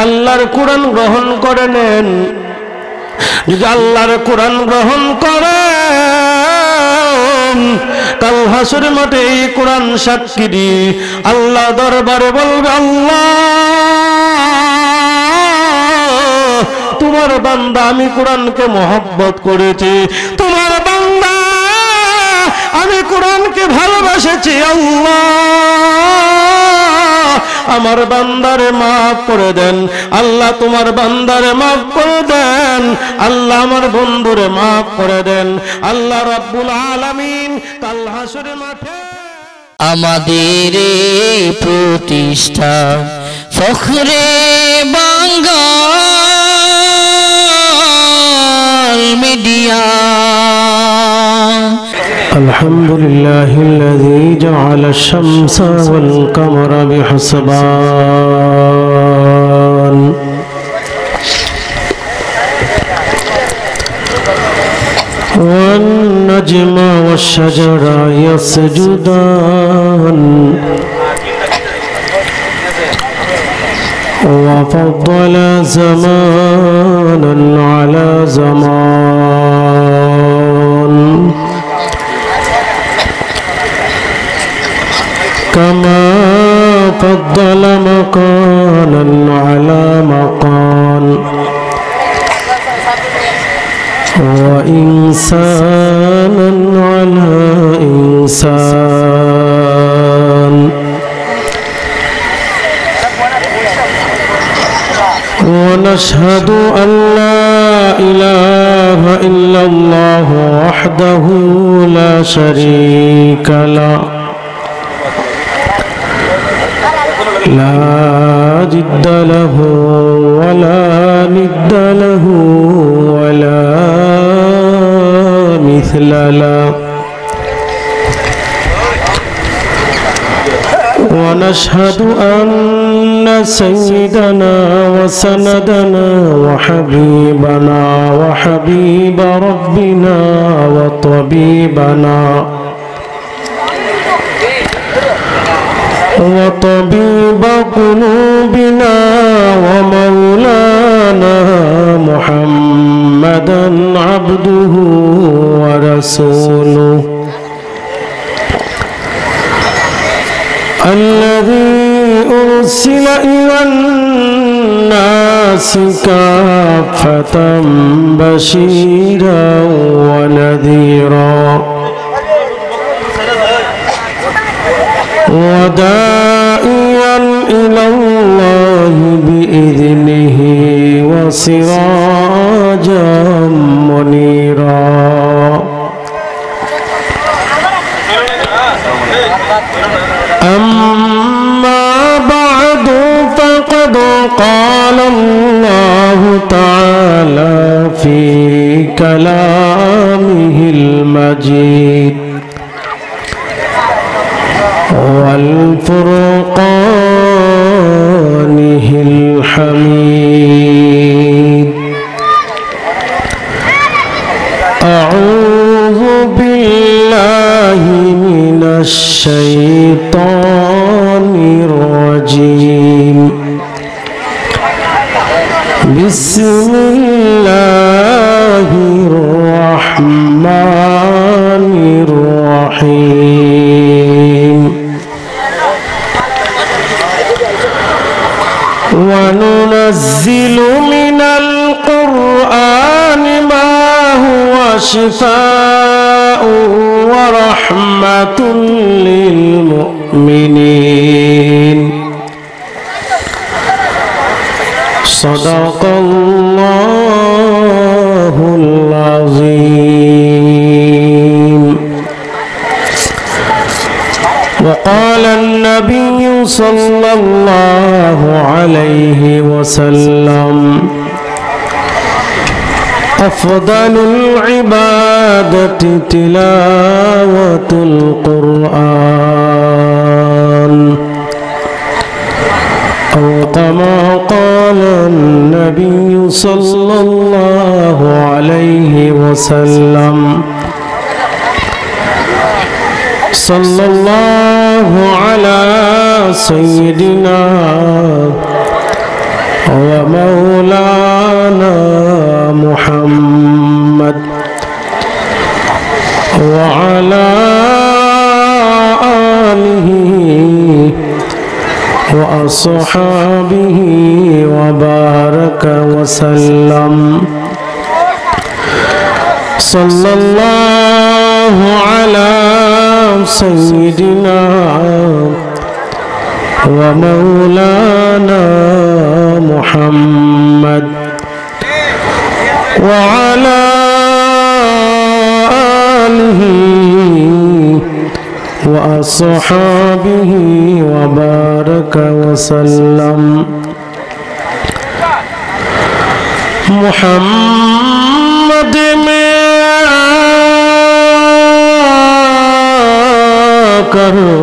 আল্লাহর কোরআন গ্রহণ করে নেন। যদি আল্লাহর কোরআন গ্রহণ করেন, কাল হাসরের মাঠে এই কোরআন সাক্ষী দিয়ে আল্লাহ দরবারে বলবে, আল্লাহ তোমার বান্দা আমি কোরআনকে মহব্বত করেছি, তোমার বান্দা আমি কোরআনকে ভালোবাসেছি, আল্লাহ আমার বান্দারে মাফ করে দেন। আল্লাহ তোমার বান্দারে মাফ করে দেন, আল্লাহ আমার বন্ধুরে মাফ করে দেন। আল্লাহ রাব্বুল আলামিন কাল হাসরের মাঠে আমাদের প্রতিষ্ঠান ফখরে বাঙ্গাল মিডিয়া। الحمد لله الذي جعل الشمس والقمر بحسبان والنجم والشجر يسجدان وفضل زمانا على زمان كما فضل مكانا على مكان وإنسانا على إنسان ونشهد أن لا إله إلا الله وحده لا شريك له لا جد له ولا ند له ولا مثل له ونشهد أن سيدنا وسندنا وحبيبنا وحبيب ربنا وطبيبنا وطبيب قلوبنا ومولانا محمدا عبده ورسوله الذي أرسل إلى الناس كافة بشيرا ونذيرا وداعيا إلى الله بإذنه وسراجا منيرا أما بعد فقد قال الله تعالى في كلامه المجيد والفرقانه الحميد أعوذ بالله من الشيطان الرجيم بسم الله الرحمن الرحيم وننزل من القرآن ما هو شفاء ورحمة للمؤمنين صدق الله العظيم. وقال النبي صلى الله عليه وسلم أفضل العبادة تلاوة القرآن أو كما قال النبي صلى الله عليه وسلم صلى الله على سيدنا ومولانا محمد وعلى آله وأصحابه وبارك وسلم صلى الله على سيدنا ومولانا محمد وعلى آله وأصحابه وبارك وسلم محمد में करो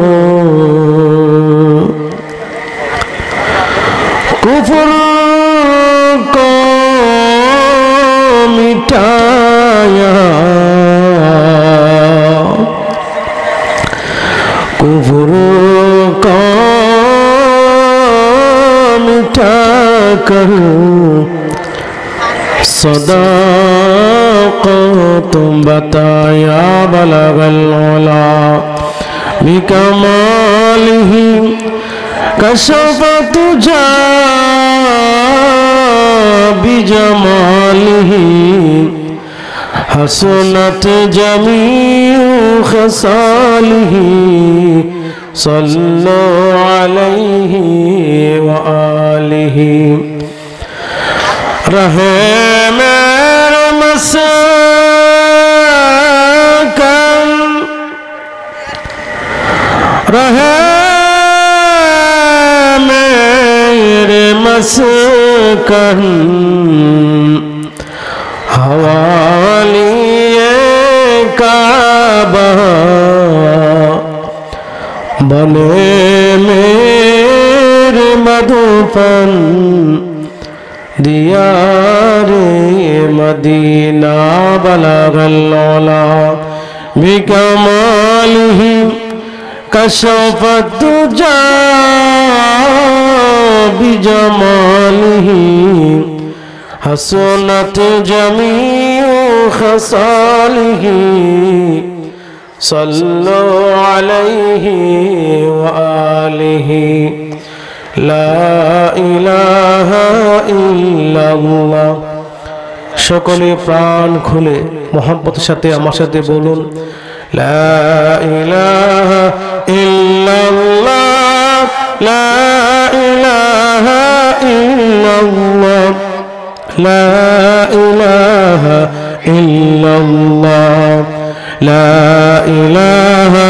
कुफ्र को मिटाया कुफ्र को मिटा कर सदाक़त बताया बलगल उला बिकमालिही कशफत जा बिजमालिही हसनत जमीउ खसालिही सल्लु अलैहि व आलिही रहे मेरे मस्कन रहे मेरे मस्कन हवालिए काबा बने मेरे मधुपन दियारे मदीना बलगल उला बिकमालिही कशफत जा बिजमालिही हसनत जमीउ खसालिही सल्लु अलैहि व आलिही ला इलाहा इल्लाल्लाह সকলে প্রাণ খুলে মোহাম্মতের সাথে আমার সাথে বলুন লা ইলাহা ইল্লাল্লাহ লা ইলাহা ইল্লাল্লাহ লা ইলাহা ইল্লাল্লাহ লা ইলাহা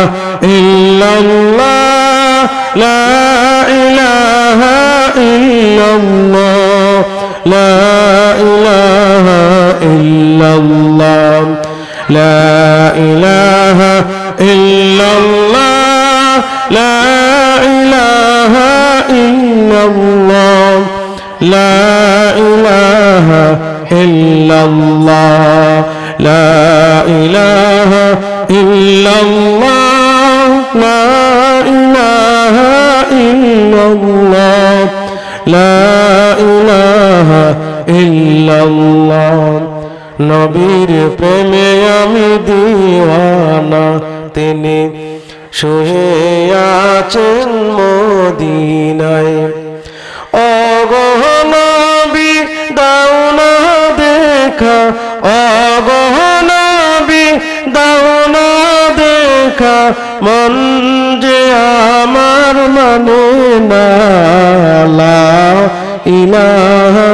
ইল্লাল্লাহ লা ইলাহা ইল্লাল্লাহ লা ইলাহা ইল্লাল্লাহ লা ইলাহা ইল্লাল্লাহ লা ইলাহা ইল্লাল্লাহ লা ইলাহা ইল্লাল্লাহ লা ইলাহা ইল্লাল্লাহ লা ইলাহা ইল্লাল্লাহ লা ইলাহা ইল্লাল্লাহ নবীর প্রেমে আমি দিওয়ানা তিনি শুয়ে আছেন মদিনায় ওগো নবী দাও না দেখা ওগো নবী দাও না দেখা মন যে আমার মানে না লা ইলাহা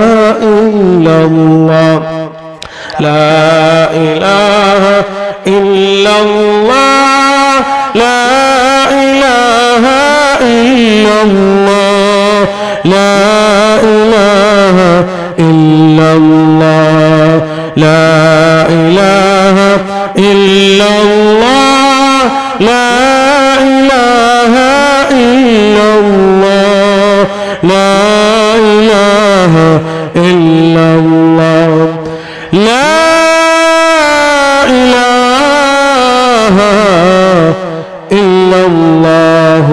ইল্লাল্লাহ লা ইলাহা ইল্লাল্লাহ লা ইলাহা ইল্লাল্লাহ লা ইলাহা ইল্লাল্লাহ লা ইলাহা ইল্লাল্লাহ লা ইলাহা ইল্লাল্লাহ লা ইলাহা ইল্লাল্লাহ লা ইলাহা ইল্লাল্লাহ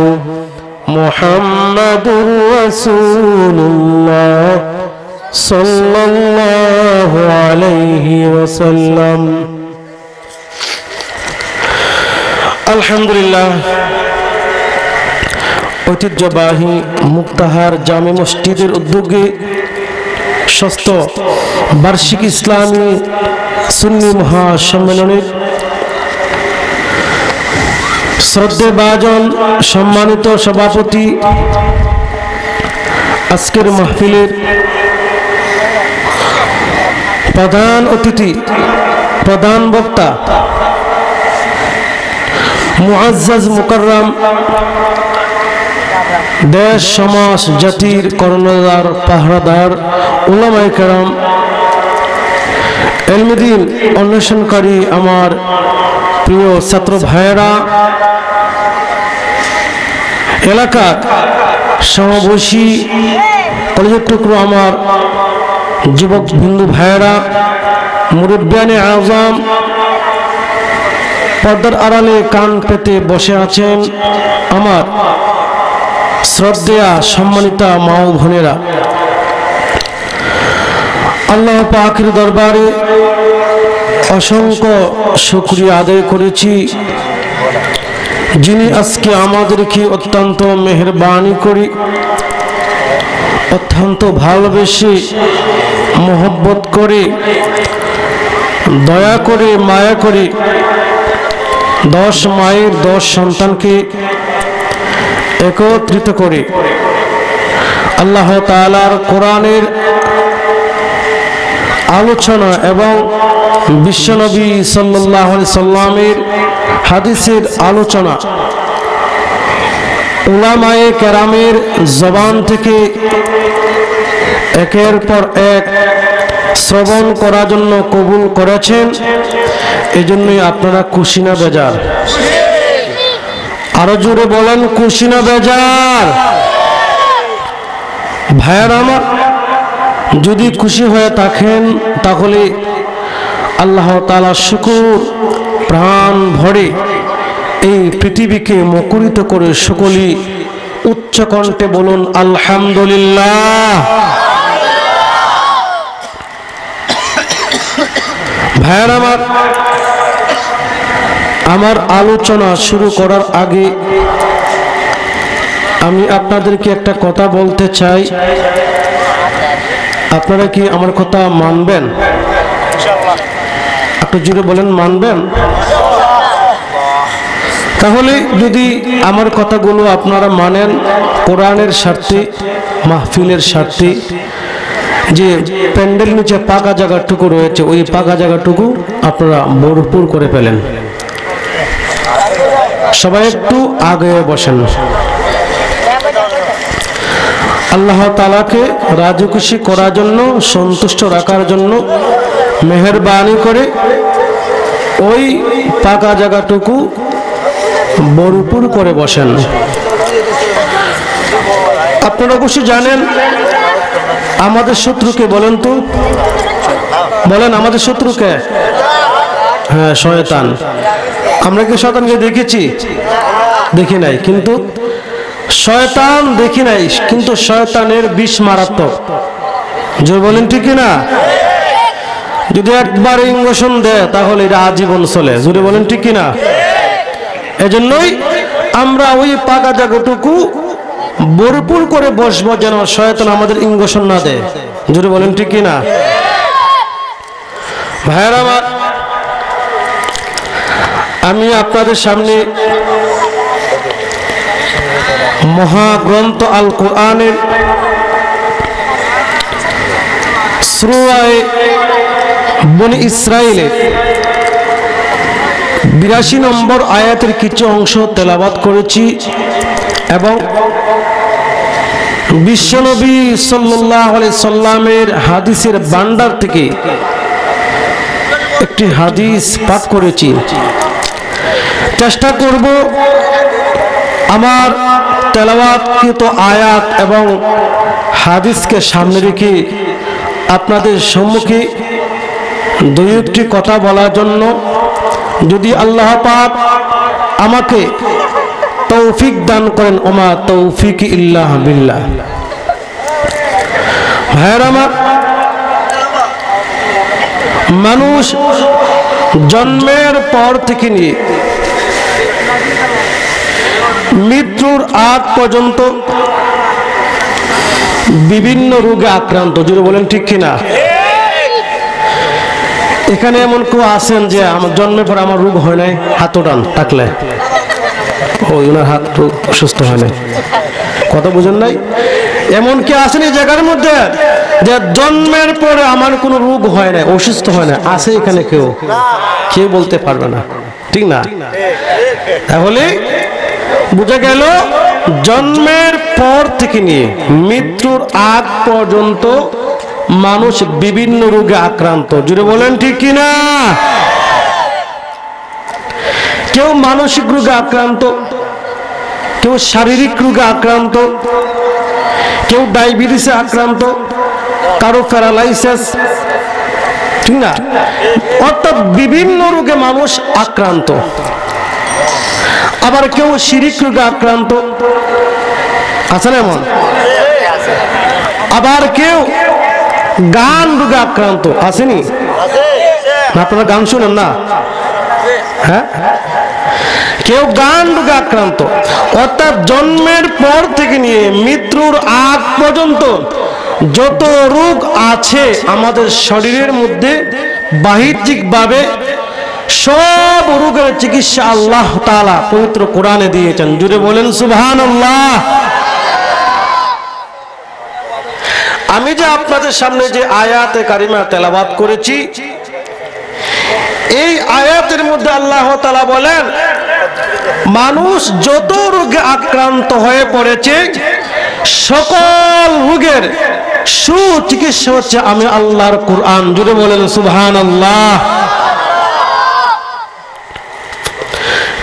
মুহাম্মাদুর রাসূলুল্লাহ সাল্লাল্লাহু আলাইহি ওয়াসাল্লাম। আলহামদুলিল্লাহ, ঐতিহ্যবাহী মুক্তাহার জামে মসজিদের উদ্যোগে ষষ্ঠ বার্ষিক ইসলামী সুন্নি মহাসম্মেলনের শ্রদ্ধেভাজন সম্মানিত সভাপতি, আজকের মাহফিলের প্রধান অতিথি, প্রধান বক্তা, মুআজ্জাজ মুকাররম, দেশ সমাজ জাতির কর্ণধার পাহারাদার উলামায়ে কেরাম, এলমে-দ্বীন অন্বেষণকারী আমার প্রিয় ছাত্র ভাইয়েরা, এলাকার সমাবেশী কলেজের টুকরো আমার যুবক বন্ধু ভাইয়েরা, মুরব্বিয়ানে আযম, পর্দার আড়ালে কান পেতে বসে আছেন আমার শ্রদ্ধেয়া সম্মানিতা মা ও বোনেরা, আল্লাহ পাকের দরবারে অসংখ্য শুকরিয়া আদায় করেছি, যিনি আজকে আমাদেরকে অত্যন্ত মেহেরবানি করে, অত্যন্ত ভালোবেসে, মহব্বত করে, দয়া করে, মায়া করে 10 মায়ের 10 সন্তানকে একত্রিত করে আল্লাহ তাআলার কোরআনের আলোচনা এবং বিশ্বনবী সাল্লাল্লাহু আলাইহি সাল্লামের হাদিসের আলোচনা উলামায়ে কেরামের জবান থেকে একের পর এক শ্রবণ করার জন্য কবুল করেছেন। এজন্যই আপনারা খুশি না বেজার? আরো জোরে বলেন, খুশি না বেজার? ভাইয়ার আমার, যদি খুশি হয়ে থাকেন তাহলে আল্লাহ তাআলার শুকর প্রাণ ভরে এই পৃথিবীকে মুখরিত করে সকলেই উচ্চ কণ্ঠে বলুন আলহামদুলিল্লাহ। ভাইয়ার আমার আলোচনা শুরু করার আগে আমি আপনাদেরকে একটা কথা বলতে চাই। আপনারা কি আমার কথা মানবেন? একটু জোরে বলেন, মানবেন? তাহলে যদি আমার কথাগুলো আপনারা মানেন, কোরআনের স্বার্থে, মাহফিলের স্বার্থে, যে প্যান্ডেল নিচে পাকা জায়গাটুকু রয়েছে ওই পাকা জায়গাটুকু আপনারা ভরপুর করে ফেলেন। সবাই একটু আগে বসেন। আল্লাহ তাআলাকে রাজি খুশি করার জন্য, সন্তুষ্ট রাখার জন্য মেহেরবানি করে ওই পাকা জায়গাটুকু ভরপুর করে বসেন। আপনারা অবশ্যই জানেন আমাদের শত্রুকে, বলেন তো, বলেন আমাদের শত্রুকে? হ্যাঁ, শয়তান। আমরা কি শয়তানকে দেখেছি? দেখি নাই। কিন্তু শয়তান দেখি নাই, কিন্তু শয়তানের বিষ মারাত্মক। জোরে বলেন ঠিক না? যদি একবার ইঞ্জেকশন দেয় তাহলে এটা আজীবন চলে। জোরে বলেন ঠিক না? এজন্যই আমরা ওই পাকা জায়গাটুকু ভরপুর করে বসবো যেন শয়তান আমাদের ইঞ্জেকশন না দেয়। জোরে বলেন ঠিক না? ভাইয়েরা আমার, আমি আপনাদের সামনে মহাগ্রন্থ আল কোরআনের সূরা বনি ইসরাইলের 82 নম্বর আয়াতের কিছু অংশ তেলাওয়াত করেছি এবং বিশ্বনবী সাল্লাল্লাহু আলাইহি সাল্লামের হাদিসের ভান্ডার থেকে একটি হাদিস পাঠ করেছি। চেষ্টা করব আমার তেলাওয়াতকৃত আয়াত এবং হাদিসকে সামনে রেখে আপনাদের সম্মুখে দুই একটি কথা বলার জন্য। যদি আল্লাহ পাক আমাকে তৌফিক দান করেন, ওমা তৌফিক ইল্লা বিল্লাহ। ভাইয়েরা আমার, মানুষ জন্মের পর থেকে নিয়ে মৃত্যুর আগ পর্যন্ত বিভিন্ন রোগে আক্রান্ত। জুড়ে বলেন ঠিক কিনা? এখানে এমন কেউ আছেন যে আমার জন্মের পর আমার রোগ হয় নাই? হাত ওঠান, থাকলে ওই ওনার হাত সুস্থ হয় নাই। কথা বুঝেন নাই? এমন কি আছেন এই জায়গার মধ্যে যে জন্মের পরে আমার কোনো রোগ হয় না, অসুস্থ হয় না? আছে এখানে কেউ? কেউ বলতে পারবে না, ঠিক না? তাহলে বুঝা গেল জন্মের পর থেকে নিয়ে মৃত্যুর আগ পর্যন্ত মানুষ বিভিন্ন রোগে আক্রান্ত। জুড়ে বলেন ঠিক কিনা? কেউ মানসিক রোগে আক্রান্ত, কেউ শারীরিক রোগে আক্রান্ত, কেউ ডায়াবেটিসে আক্রান্ত, কারো প্যারালাইসিস, ঠিক না? অর্থাৎ বিভিন্ন রোগে মানুষ আক্রান্ত। আবার কেউ শিরিক রোগে আক্রান্ত, আছে না এমন? আবার কেউ গান রোগে আক্রান্ত, আসেনি? আপনারা গান শুনেন না? হ্যাঁ, কেউ গান রোগে আক্রান্ত। অর্থাৎ জন্মের পর থেকে নিয়ে মৃত্যুর আগ পর্যন্ত যত রোগ আছে আমাদের শরীরের মধ্যে বাহ্যিকভাবে সব রোগের চিকিৎসা আল্লাহ তাআলা পবিত্র কোরআনে দিয়েছেন। জুড়ে বলেন সুবহানাল্লাহ। আমি যে আপনাদের সামনে যে আয়াতে কারিমা তেলাওয়াত করেছি, এই আয়াতের মধ্যে আল্লাহ তাআলা বলেন মানুষ যত রোগে আক্রান্ত হয়ে পড়েছে সকল রোগের সুচিকিৎসা হচ্ছে আমি আল্লাহর কোরআন। জুড়ে বলেন সুবহানাল্লাহ।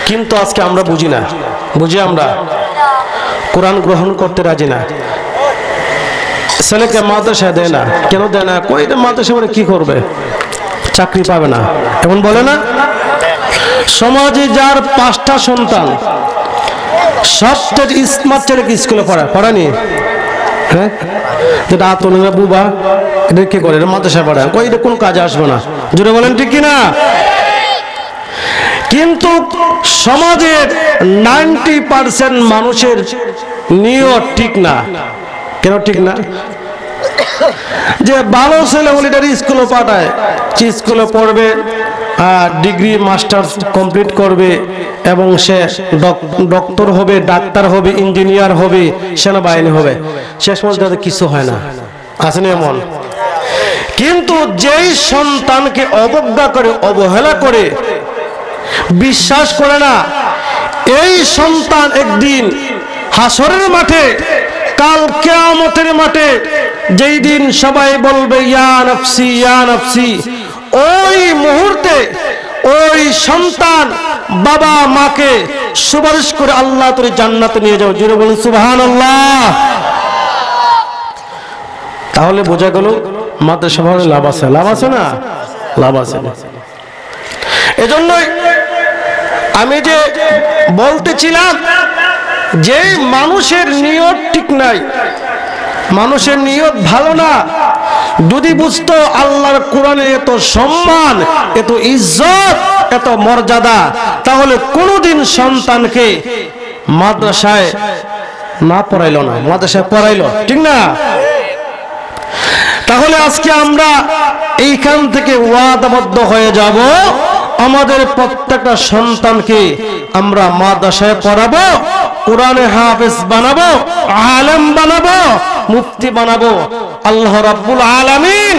কিন্তু আজকে আমরা বুঝি না, আমরা কোরআন গ্রহণ করতে রাজি না। ছেলেকে মাদ্রাসা দেয় না, কেন দেয় না? কই মাদ্রাসা করে কি করবে? চাকরি পাবে না, এমন বলে না? সমাজে যার 5টা সন্তান, সবচেয়ে স্মার্ট ছেলেকে স্কুলে পড়ানি, হ্যাঁ, যেটা আতনিরা বুবা, এটা কি করে? মাদ্রাসা পড়ায়, কই এটা কোন কাজে আসবে না। জুড়ে বলেন ঠিক কিনা? কিন্তু সমাজের 90% মানুষের নিয়ত ঠিক না। কেন ঠিক না? যে ভালো ছেলে বলে স্কুলে পাঠায়, স্কুলে পড়বে, ডিগ্রি মাস্টার্স কমপ্লিট করবে এবং সে ডক্টর হবে, ডাক্তার হবে, ইঞ্জিনিয়ার হবে, সেনাবাহিনী হবে, শেষ পর্যন্ত কিছু হয় না। আছে না এমন? কিন্তু যেই সন্তানকে অবজ্ঞা করে, অবহেলা করে, বিশ্বাস করে না, এই সন্তান একদিন হাসরের মাঠে, কাল কিয়ামতের মাঠে, যেই দিন সবাই বলবে ইয়া নফসি ইয়া নফসি, ওই মুহূর্তে ওই সন্তান বাবা মাকে সুপারিশ করে আল্লাহ তোরে জান্নাতে নিয়ে যাও। জুড়ে বলুন সুবহানাল্লাহ। তাহলে বোঝা গেল মাদ্রাসা পড়ালে লাভ আছে, লাভ আছে না? লাভ আছে। এজন্যই আমি যে বলতেছিলাম যে মানুষের নিয়ত ঠিক নাই, মানুষের নিয়ত ভালো না। যদি বুঝতো আল্লাহর কোরআনে এত সম্মান, এত ইজ্জত, এত মর্যাদা, তাহলে কোনোদিন সন্তানকে মাদ্রাসায় না পড়াইলো না, মাদ্রাসায় পড়াইলো, ঠিক না? তাহলে আজকে আমরা এইখান থেকে ওয়াদাবদ্ধ হয়ে যাব, আমাদের প্রত্যেকটা সন্তানকে আমরা মাদ্রাসায় পড়াবো, কোরআনে হাফেজ বানাবো, আলেম বানাবো, মুফতি বানাবো। আল্লাহ রাব্বুল আলামিন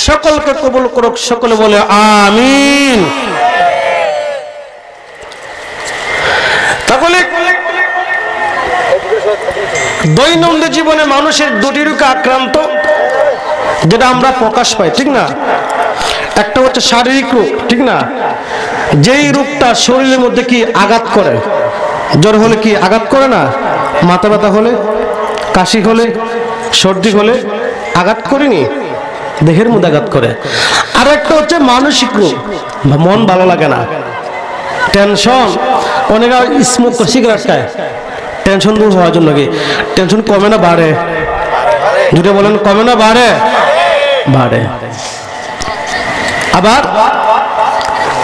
সকলকে কবুল করুক, সকলে বলে আমিন। তাহলে দৈনন্দিন জীবনে মানুষের দুটি রোগে আক্রান্ত, যেটা আমরা প্রকাশ পাই, ঠিক না? একটা হচ্ছে শারীরিক রোগ, ঠিক না? যেই রোগটা শরীরের মধ্যে কি আঘাত করে, জ্বর হলে কি আঘাত করে না? মাথা ব্যথা হলে, কাশি হলে, সর্দি হলে আঘাত করেনি, দেহের মধ্যে আঘাত করে। আর একটা হচ্ছে মানসিক রোগ, মন ভালো লাগে না, টেনশন। অনেকে স্মোক করে, সিগারেট খায়, টেনশন দূর হওয়ার জন্য। কি টেনশন কমে না বাড়ে? যেটা বলেন কমে না বাড়ে? বাড়ে। আবার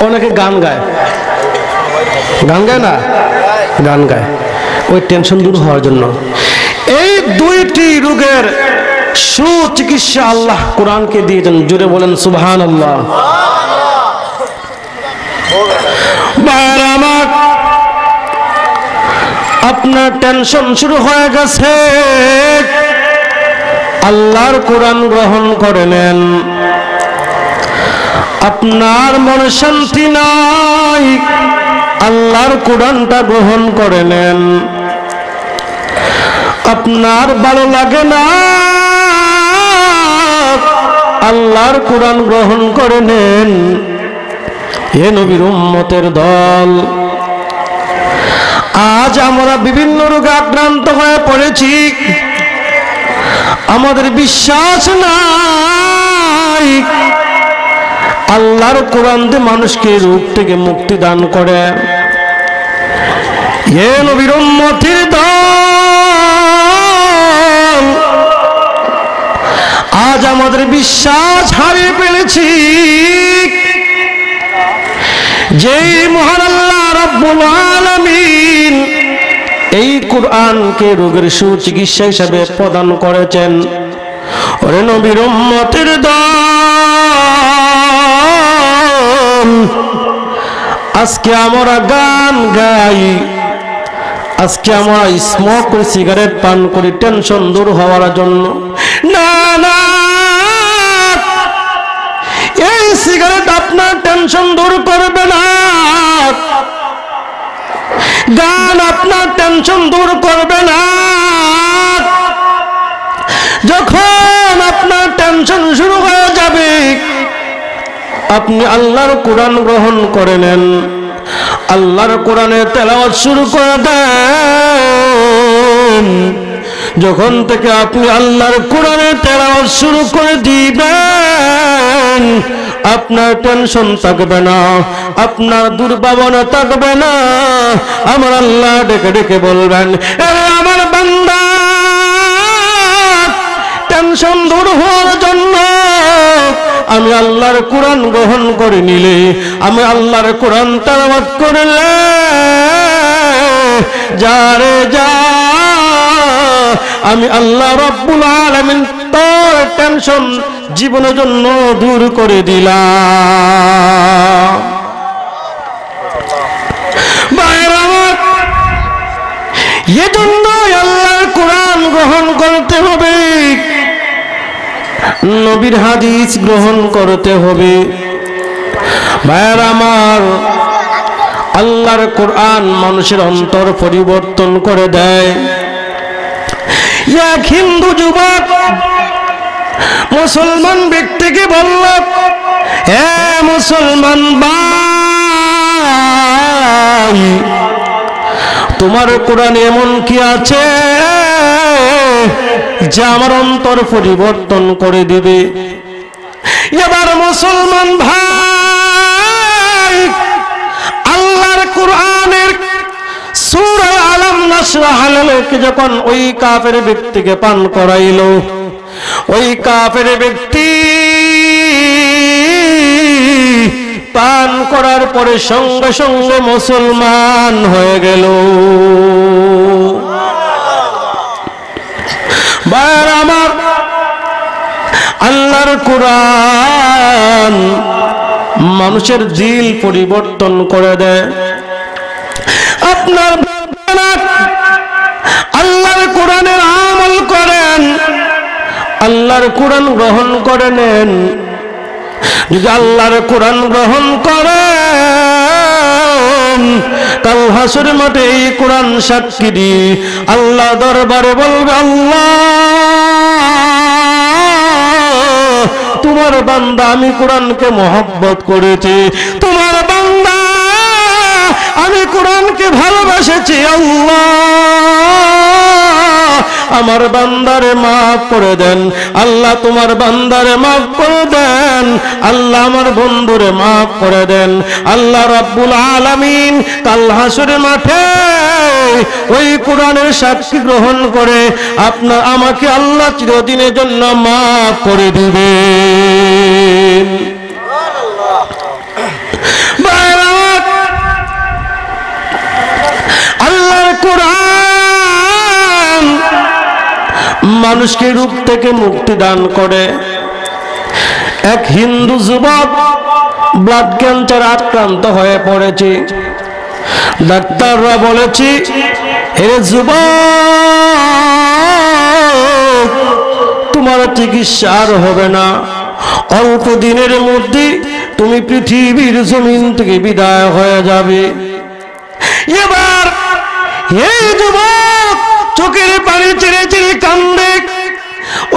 অনেকে গান গায়, গান গায় না, গান গায় ওই টেনশন দূর হওয়ার জন্য। এই দুইটি রোগের সুচিকিৎসা আল্লাহ কোরআনকে দিয়েছেন। জুড়ে বলেন সুবহানাল্লাহ। ভাইরা আমার, আপনার টেনশন শুরু হয়ে গেছে, আল্লাহর কোরআন গ্রহণ করে নেন। আপনার মনে শান্তি নাই, আল্লাহর কোরআনটা গ্রহণ করে নেন। আপনার ভালো লাগে না, আল্লাহর কোরআন গ্রহণ করে নেন। হে নবীর উম্মতের দল, আজ আমরা বিভিন্ন রোগে আক্রান্ত হয়ে পড়েছি, আমাদের বিশ্বাস নাই আল্লাহর কোরআন দিয়ে মানুষকে রোগ থেকে মুক্তি দান করে। হে নবীর উম্মতের দল, আজ আমাদের বিশ্বাস হারিয়ে ফেলেছি যেই মহান আল্লাহ রাব্বুল আলামিন এই কোরআনকে রোগের সুচিকিৎসা হিসেবে প্রদান করেছেন। ওরে নবীর উম্মতের দল, আজকে আমরা গান গাই, আজকে আমরা স্মোক করে সিগারেট পান করি টেনশন দূর হওয়ার জন্য। না না, এই সিগারেট আপনার টেনশন দূর করবে না, গান আপনার টেনশন দূর করবে না। যখন আপনার টেনশন শুরু হয়ে যাবে, আপনি আল্লাহর কোরআন গ্রহণ করে নেন, আল্লাহর কোরআনের তেলাওয়াত শুরু করে দেন। যখন থেকে আপনি আল্লাহর কোরআনের তেলাওয়াত শুরু করে দিবেন, আপনার টেনশন থাকবে না, আপনার দুর্ভাবনা থাকবে না। আমার আল্লাহ ডেকে ডেকে বলবেন, আমার বান্দা, টেনশন দূর হওয়ার জন্য আমি আল্লাহর কোরআন গ্রহণ করে নিলে, আমি আল্লাহর কোরআন তেলাওয়াত করলে, যারে যা আমি আল্লাহ রাব্বুল আলামিন তোর টেনশন জীবনের জন্য দূর করে দিলাম। ভাইরা আমার, এজন্য আল্লাহর কোরআন গ্রহণ করতে হবে, নবীর হাদিস গ্রহণ করতে হবে। ভাইরা আমার, আল্লাহর কোরআন মানুষের অন্তর পরিবর্তন করে দেয়। এক হিন্দু যুবক মুসলমান ব্যক্তিকে বলল, হে মুসলমান ভাই, তোমার কোরআনে এমন কি আছে যা আমার অন্তর পরিবর্তন করে দিবে? এবার মুসলমান ভাই আল্লাহর কোরআনের সূরা আলাম নাশরাহ লাকে যখন ওই কাফের ব্যক্তিকে পান করাইলো, ওই কাফের ব্যক্তি পান করার পরে সঙ্গে সঙ্গে মুসলমান হয়ে গেল। ভাইরা আমার, আল্লাহর কোরআন মানুষের দিল পরিবর্তন করে দেয়। আপনার আল্লাহর কোরআনের আমল করেন, আল্লাহর কোরআন গ্রহণ করে নেন। যদি আল্লাহর কোরআন গ্রহণ করেন, কাল হাসরের মাঠে এই কোরআন সাক্ষী দিয়ে আল্লাহ দরবারে বলবে, আল্লাহ তোমার বান্দা আমি কোরআনকে মহব্বত করেছি, তোমার বান্দা আমি কোরআনকে ভালোবাসেছি, আল্লাহ আমার বান্দারে মাফ করে দেন। আল্লাহ তোমার বান্দারে মাফ করে দেন, আল্লাহ আমার বন্ধুরে মাফ করে দেন। আল্লাহ রাব্বুল আলামিন কাল হাসরের মাঠে ওই কোরআনের সাক্ষী গ্রহণ করে আপনার আমাকে আল্লাহ চিরদিনের জন্য মাফ করে দিবেন। মানুষকে রোগ থেকে মুক্তি দান করে। এক হিন্দু যুবক ব্লাড ক্যান্সার আক্রান্ত হয়ে পড়েছে। ডাক্তাররা বলেছে, হে যুবক, তোমার চিকিৎসা আর হবে না, অল্প দিনের মধ্যে তুমি পৃথিবীর জমিন থেকে বিদায় হয়ে যাবে। এবার এই যুবক চোখের পানি ছেড়ে ছেড়ে কান্দে।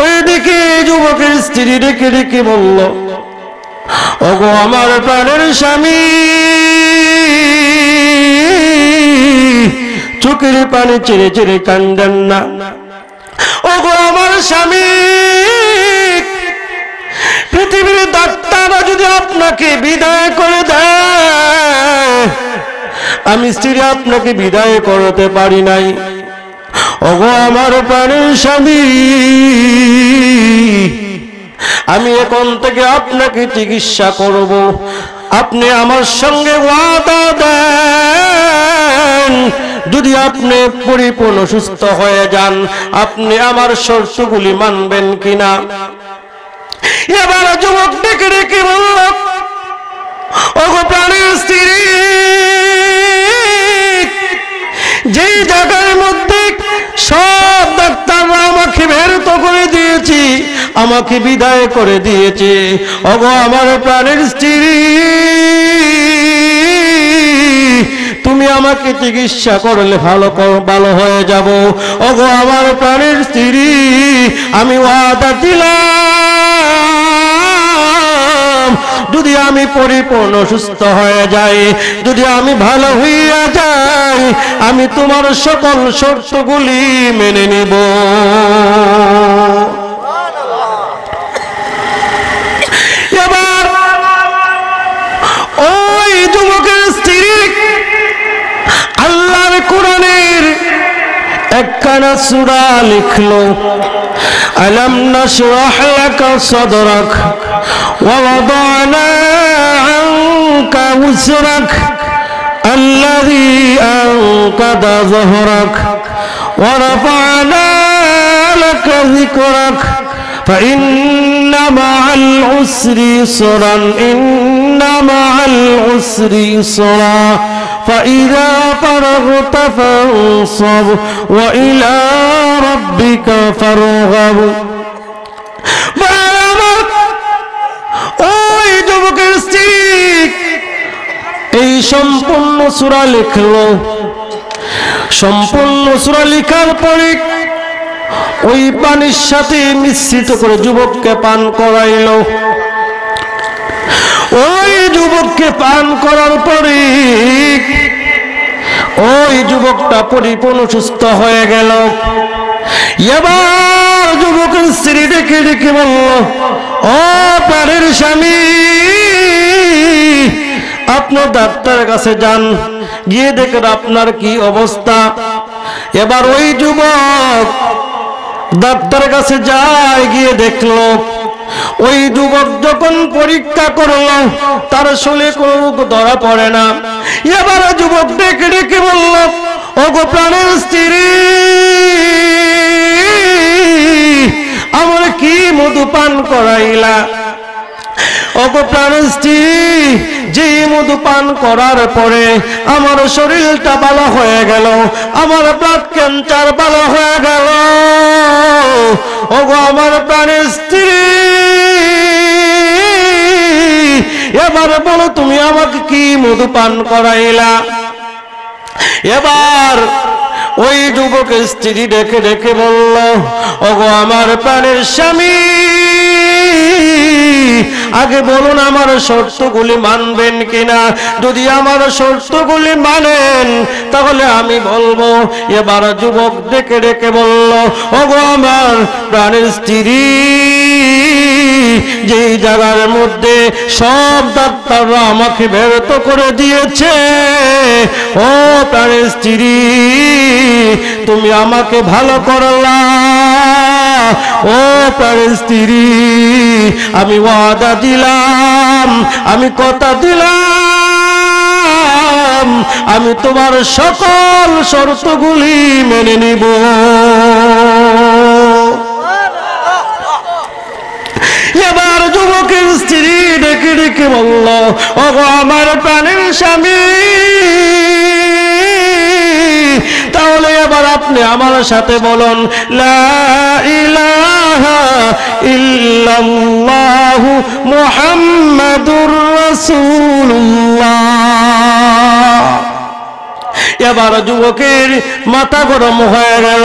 ওইদিকে যুবকের স্ত্রী ডেকে ডেকে বলল, ওগো আমার প্রাণের স্বামী, চোখের পানি ছেড়ে ছেড়ে কান্দেন না। ওগো আমার স্বামী, পৃথিবীর ডাক্তাররা যদি আপনাকে বিদায় করে দেয়, আমি স্ত্রী আপনাকে বিদায় করতে পারি নাই। ওগো আমার প্রাণের স্বামী, আমি এখন থেকে আপনাকে চিকিৎসা করব। আপনি আমার সঙ্গে ওয়াদা দেন, যদি আপনি পরিপূর্ণ সুস্থ হয়ে যান, আপনি আমার শর্তগুলি মানবেন কিনা? এবার যুবক ডেকে ডেকে বলল, ওগো প্রাণের স্ত্রী, যে জায়গার মধ্যে সব ডাক্তাররা আমাকে বেরত করে দিয়েছি, আমাকে বিদায় করে দিয়েছে, ওগো আমার প্রাণের স্ত্রী, তুমি আমাকে চিকিৎসা করলে ভালো হয়ে যাব। ওগো আমার প্রাণের স্ত্রী, আমি ওয়াদা দিলাম, যদি আমি পরিপূর্ণ সুস্থ হয়ে যাই, যদি আমি ভালো হইয়া যাই, আমি তোমার সকল শর্তগুলি মেনে নিব। এবার ওই যুবকের স্ত্রী আল্লাহর কোরআনের একখানা সূরা লিখলো, আলাম নাশরাহ লাকা সাদরাক ওয়া ওয়াদানা আনকা উসরাক আল্লাযী আনকাদা যহরাক ওয়া রাফা'না লাকা যিকরাক فإن مع العسر يسرا إن مع العسر يسرا فإذا فرغت فانصب وإلى ربك فارغب। ওই যুবকের স্ত্রী এই সম্পূর্ণ সূরা লিখলো। সম্পূর্ণ সূরা লেখার পরে ওই পানির সাথে মিশ্রিত করে যুবককে পান করাইল। ওই যুবককে পান করার পরে ওই যুবকটা পরিপূর্ণ সুস্থ হয়ে গেল। এবার যুবকের স্ত্রী ডেকে ডেকে বলল, ও প্রাণের স্বামী, আপনার ডাক্তারের কাছে যান, গিয়ে দেখেন আপনার কি অবস্থা। এবার ওই যুবক ডাক্তারের কাছে যায়, গিয়ে দেখলো ওই যুবক যখন পরীক্ষা করলো তার শরীরে কোনো রোগ ধরা পড়ে না। এবার যুবক ডেকে ডেকে বলল, ওগো প্রাণের স্ত্রী, আমার কি মধু পান করাইলা? ওগো প্রাণের স্ত্রী, যে মধু পান করার পরে আমার শরীরটা ভালো হয়ে গেল, আমার ব্লাড ক্যান্সার ভালো হয়ে গেল। ওগো আমার প্রাণের স্ত্রী, এবার বলো তুমি আমাকে কি মধু পান করাইলা? এবার ওই যুবকের স্ত্রী দেখে দেখে বলল, ওগো আমার প্রাণের স্বামী, আগে বলুন আমার শর্তগুলি মানবেন কিনা। যদি আমার শর্তগুলি মানেন তাহলে আমি বলবো। এবার যুবক ডেকে ডেকে বলল, ওগো আমার প্রাণের স্ত্রী, যেই জায়গার মধ্যে সব ডাক্তাররা আমাকে বেরত করে দিয়েছে, ও প্রাণের স্ত্রী, তুমি আমাকে ভালো করলা। ও প্রাণের স্ত্রী, আমি ওয়াদা দিলাম, আমি কথা দিলাম, আমি তোমার সকল শর্তগুলি মেনে নিব। ওগো আমার প্রাণের স্বামী, তাহলে এবার আপনি আমার সাথে বলুন, লা ইলাহা ইল্লাল্লাহু মুহাম্মাদুর রাসূলুল্লাহ। এবার যুবকের মাথা গরম হয়ে গেল।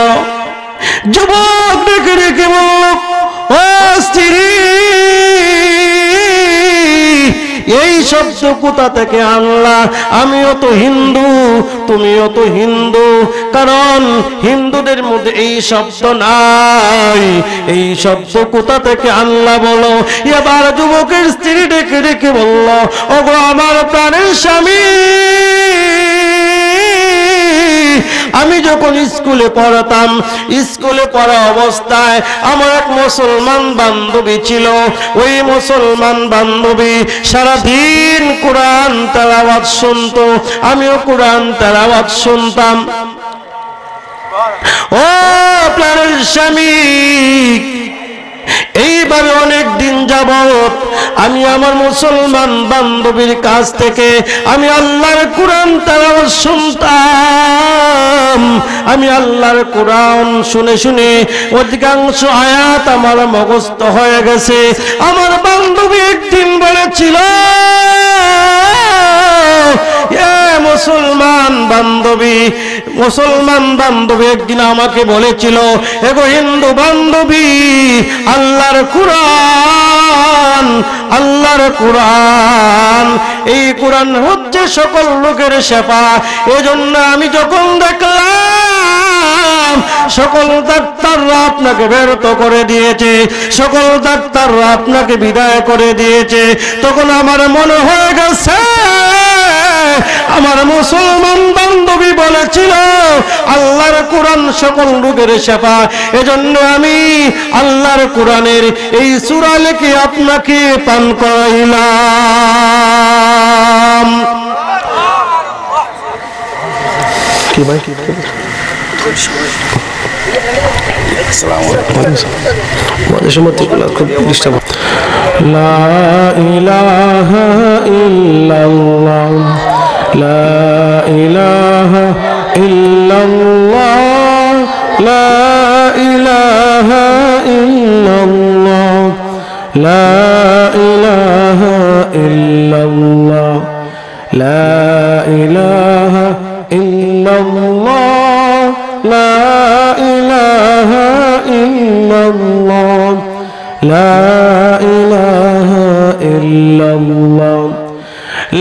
যুবক ডেকে ডেকে বলল, ও স্ত্রী, এই শব্দ কোথা থেকে আনলা? আমিও তো হিন্দু, তুমিও তো হিন্দু, কারণ হিন্দুদের মধ্যে এই শব্দ নাই। এই শব্দ কোথা থেকে আনলা বলো? এবার যুবকের স্ত্রী ডেকে ডেকে বলল, ওগো আমার প্রাণের স্বামী, আমি যখন স্কুলে পড়াতাম, স্কুলে পড়া অবস্থায় আমার এক মুসলমান বান্ধবী ছিল। ওই মুসলমান বান্ধবী সারাদিন কোরআন তেলাওয়াত শুনতো, আমিও কোরআন তেলাওয়াত শুনতাম। ও প্রাণের স্বামী, এইভাবে অনেক দিন যাবত আমি আমার মুসলমান বান্ধবীর কাছ থেকে আমি আল্লাহর কোরআন তেলাওয়াত শুনতাম। আমি আল্লাহর কোরআন শুনে শুনে অধিকাংশ আয়াত আমার মুখস্থ হয়ে গেছে। আমার বান্ধবী একদিন বলেছিল, মুসলমান বান্ধবী একদিন আমাকে বলেছিল, এগো হিন্দু বান্ধবী, আল্লাহর কোরআন, এই কোরআন হচ্ছে সকল লোকের শেফা। এজন্য আমি যখন দেখলাম সকল ডাক্তাররা আপনাকে ব্যর্থ করে দিয়েছে, সকল ডাক্তাররা আপনাকে বিদায় করে দিয়েছে, তখন আমার মনে হয়ে গেছে আমার মুসলমান বান্ধবী বলেছিল আল্লাহর কোরআন সকল রোগের শেফা। এজন্য আমি আল্লাহর কোরআনের এই সূরা লিখে আপনাকে পান করাইলাম। কি ভাই লা ইলাহা ইল্লাল্লাহ, লা ইলাহা ইল্লাল্লাহ, লা ইলাহা ইল্লাল্লাহ, লা ইলাহা ইল্লাল্লাহ, লা ইলাহা ইল্লাল্লাহ, লা ইলাহা ইল্লাল্লাহ, লা ইলাহা ইল্লাল্লাহ,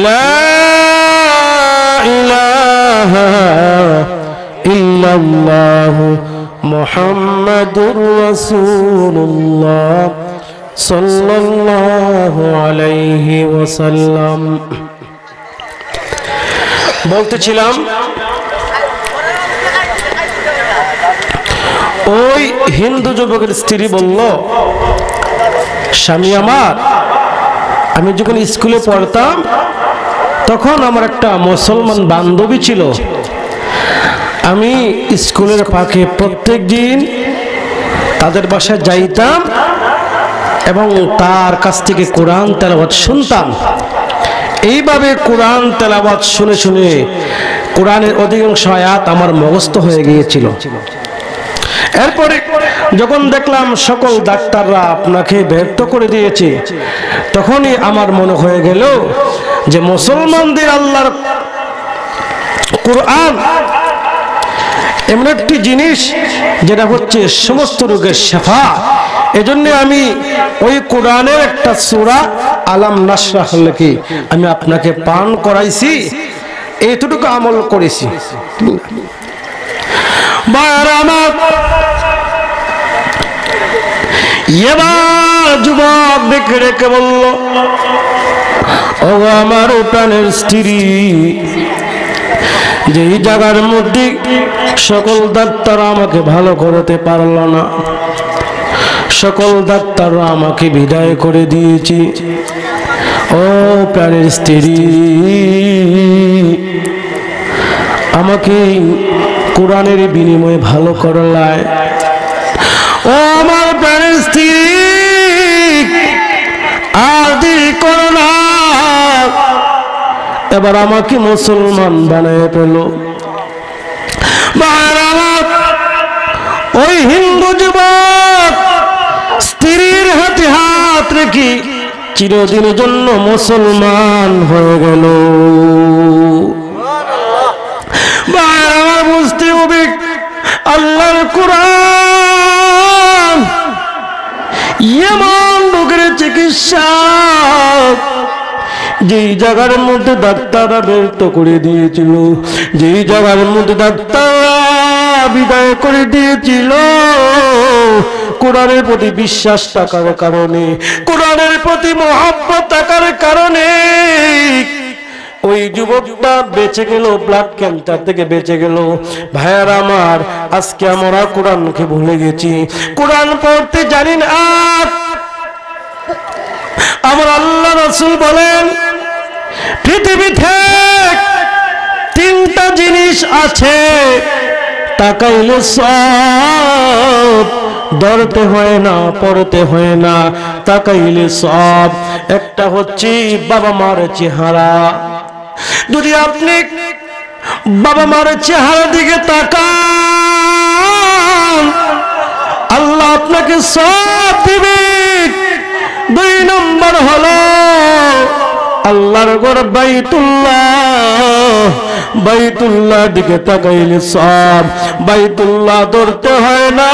লা ইলাহা ইল্লাল্লাহ মুহাম্মাদুর রাসূলুল্লাহ সাল্লাল্লাহু আলাইহি ওয়াসাল্লাম। বলতেছিলাম, ওই হিন্দু যুবকের স্ত্রী বলল, স্বামী আমার, আমি যখন স্কুলে পড়তাম তখন আমার একটা মুসলমান বান্ধবী ছিল। আমি স্কুলের ফাঁকে প্রত্যেক দিন তাদের বাসায় যাইতাম এবং তার কাছ থেকে কোরআন তেলাওয়াত শুনতাম। এইভাবে কোরআন তেলাওয়াত শুনে শুনে কোরআনের অধিকাংশ আয়াত আমার মুখস্থ হয়ে গিয়েছিল। এরপরে যখন দেখলাম সকল ডাক্তাররা আপনাকে ব্যর্থ করে দিয়েছে, তখনই আমার মনে হয়ে গেল যে মুসলমানদের আল্লাহর কোরআন এমন একটি জিনিস যেটা হচ্ছে সমস্ত রোগের শেফা। এজন্য আমি ওই কোরআনের একটা সূরা আলাম নাশরাহ লিখে আমি আপনাকে পান করাইছি, এইটুকু আমল করেছি। এবার যুবক দেখে রেখে বলল, ও আমার প্রাণের স্ত্রী, যেই জায়গার মধ্যে সকল ডাক্তার আমাকে ভালো করতে পারল না, সকল ডাক্তার আমাকে বিদায় করে দিয়েছে, ও প্রাণের স্ত্রী, আমাকে কোরআনের বিনিময়ে ভালো করলায়। ও আমার প্রাণের স্ত্রী, আর দেরি করো না, এবার আমাকে মুসলমান বানায় পেল। ওই হিন্দু যুবক স্ত্রীর হাতে হাত রেখে চিরদিনের জন্য মুসলমান হয়ে গেল। আমার বুঝতে হবে আল্লাহর কোরআন এমন রোগের চিকিৎসা, যেই জায়গার মধ্যে ডাক্তাররা ব্যর্থ করে দিয়েছিল, যেই জায়গার মধ্যে ডাক্তাররা বিদায় করে দিয়েছিল, কোরআনের প্রতি বিশ্বাস থাকার কারণে, কোরআনের প্রতি মহব্বত থাকার কারণে ওই যুবকটা বেঁচে গেল, ব্লাড ক্যান্সার থেকে বেঁচে গেল। ভাইয়ারা আমার, আজকে আমরা কোরআনকে ভুলে গেছি, কোরআন পড়তে জানি না। আমার আল্লাহ রাসূল বলেন পৃথিবীতে তিনটা জিনিস আছে, তাকাইলে সব, ধরতে হয় না, পড়তে হয় না, তাকাইলে সব। একটা হচ্ছে বাবা মার চেহারা। যদি আপনি বাবা মার চেহারা দিকে তাকান, আল্লাহ আপনাকে সব দিবে। 2 নম্বর হলো আল্লাহর ঘর বাইতুল্লাহ, বাইতুল্লাহ দিকে তাকাইলে সব। বাইতুল্লাহ ধরতে হয় না,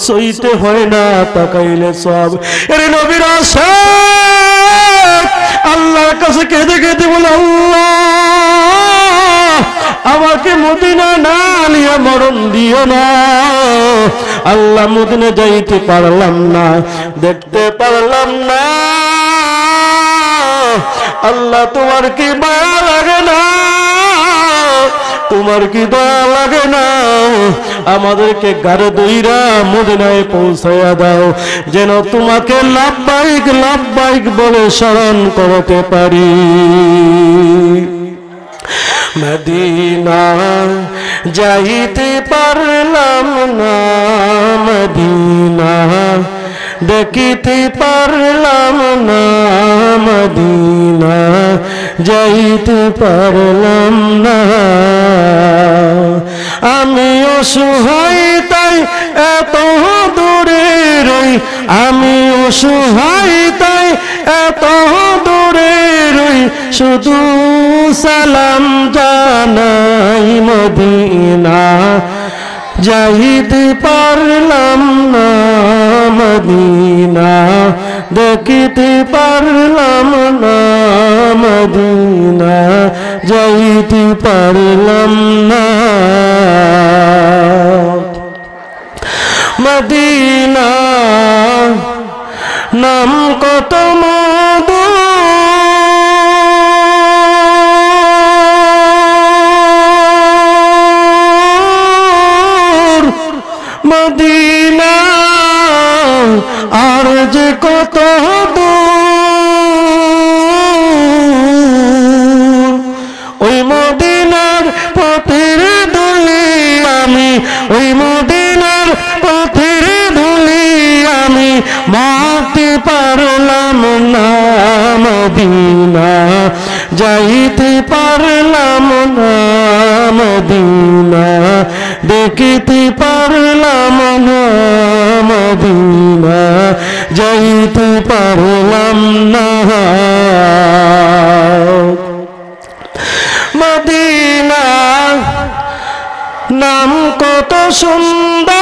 সইতে হয় না, তাকাইলে সব। এর নবীর আশাক আল্লাহর কাছে কেঁদে কেঁদে বলে, আল্লাহ আমাকে মদিনা না নিয়ে মরণ দিও না। আল্লাহ মদিনা যাইতে পারলাম না, দেখতে পারলাম না। আল্লাহ তোমার কি মায়া লাগে না? তোমার কি দয়া লাগে না? আমাদেরকে গাড়ি দইরা মদিনায় পৌঁছায়া দাও, যেন তোমাকে লাব্বাইক লাব্বাইক বলে স্মরণ করতে পারি। মদিনা যাইতে পারলাম না, মদিনা দেখিতে পারলাম না, মদিনা যাইতে পারলাম না। আমি অসহায় তাই এত দূরে রই, আমি অসহায় তাই এত দূরে রই, শুধু সালাম জানাই মদিনা যাইতে পারলাম না, মদিনা দেখিতে পারলাম না, মদিনা যাইতে পারলাম না। মদিনা নাম কত মধু, মদিনা আর যে কত দূর। ওই মদিনার পথের ধুলি আমি, ওই মদিনার পথের ধুলি আমি মাটি পারলাম না, মদিনা যাইতে পারলাম না, মদিনা দেখিতে পারলাম না, মদিনা যাইতে পারলাম না। মদিনা নাম কত সুন্দর,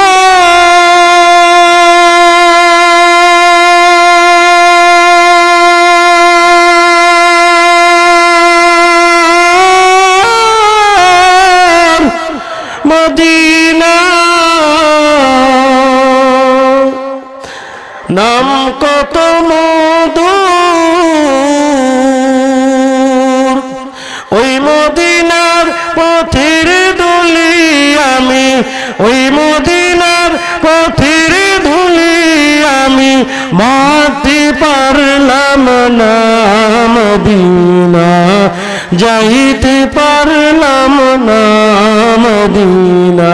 মদিনা নাম কত মধুর। ওই মদিনার পথের ধুলি আমি, ওই মদিনার পথের ধুলি আমি মাটি পারলাম না, মদিনা যাইতে পারলাম না, মদিনা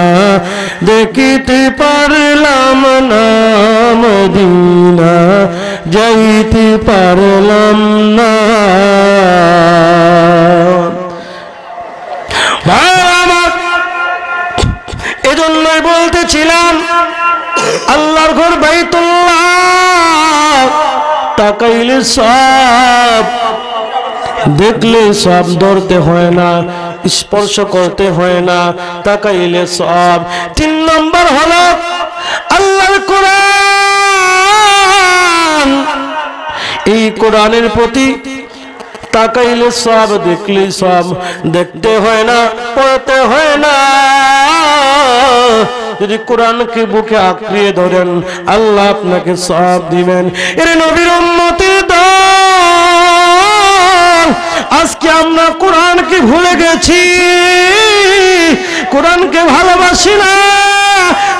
দেখিতে পারলাম না, মদিনা যাইতে পারলাম না। ভাই আমার, এজন্যই বলতেছিলাম আল্লাহর ঘর বাইতুল্লাহ তাকাইলে সব, দেখলে সব, ধরতে হয় না, স্পর্শ করতে হয় না, তাকাইলে সব। 3 নম্বর হলো আল্লাহর কোরআন। এই কোরআনের প্রতি তাকাইলে সব, দেখলে সব, দেখতে হয় না, পড়তে হয় না। যদি কোরআনকে বুকে আঁকড়িয়ে ধরেন আল্লাহ আপনাকে সব দিবেন। এর নবীর উম্মতের দল, আজকে আমরা কোরআনকে ভুলে গেছি, কোরআনকে ভালোবাসি না,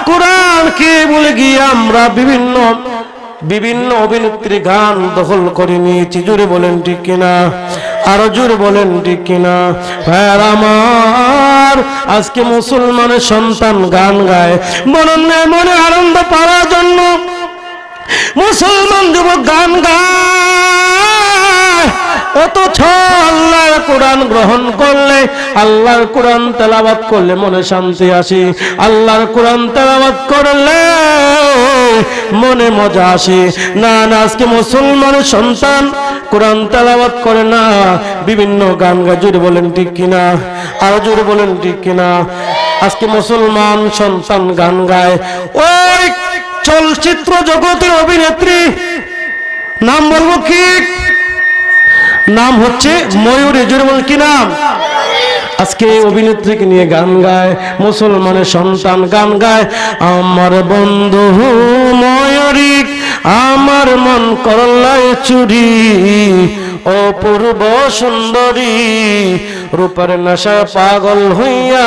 কোরআনকে ভুলে গিয়ে আমরা বিভিন্ন অভিনেত্রী গান দখল করে নিয়েছি। জোরে বলেন ঠিক কিনা? আরো জোরে বলেন ঠিক কিনা? ভাইয়ার আমার, আজকে মুসলমানের সন্তান গান গায় মনে আনন্দ পাওয়ার জন্য। মুসলমান যুবক গান গায়, অথচ আল্লাহর কোরআন গ্রহণ করলে, আল্লাহর কোরআন তেলাওয়াত করলে মনে শান্তি আসে, আল্লাহর কোরআন তেলাওয়াত করলে মনে মজা আসে। না না, আজকে মুসলমানের সন্তান কোরআন তেলাওয়াত করে না, বিভিন্ন গান গায়। জোরে বলেন ঠিক কিনা? আরো জোরে বলেন ঠিক কিনা? আজকে মুসলমান সন্তান গান গায়। ওই চলচ্চিত্র জগতের অভিনেত্রী, নাম বলবো কি? নাম হচ্ছে ময়ূরী। জোরে বলেন কি নাম? আজকে অভিনেত্রীকে নিয়ে গান গায়, মুসলমানের সন্তান গান গায়। আমার বন্ধু ময়ূরী আমার মন করলাই চুরি, অপূর্ব সুন্দরী রূপের নেশায় পাগল হইয়া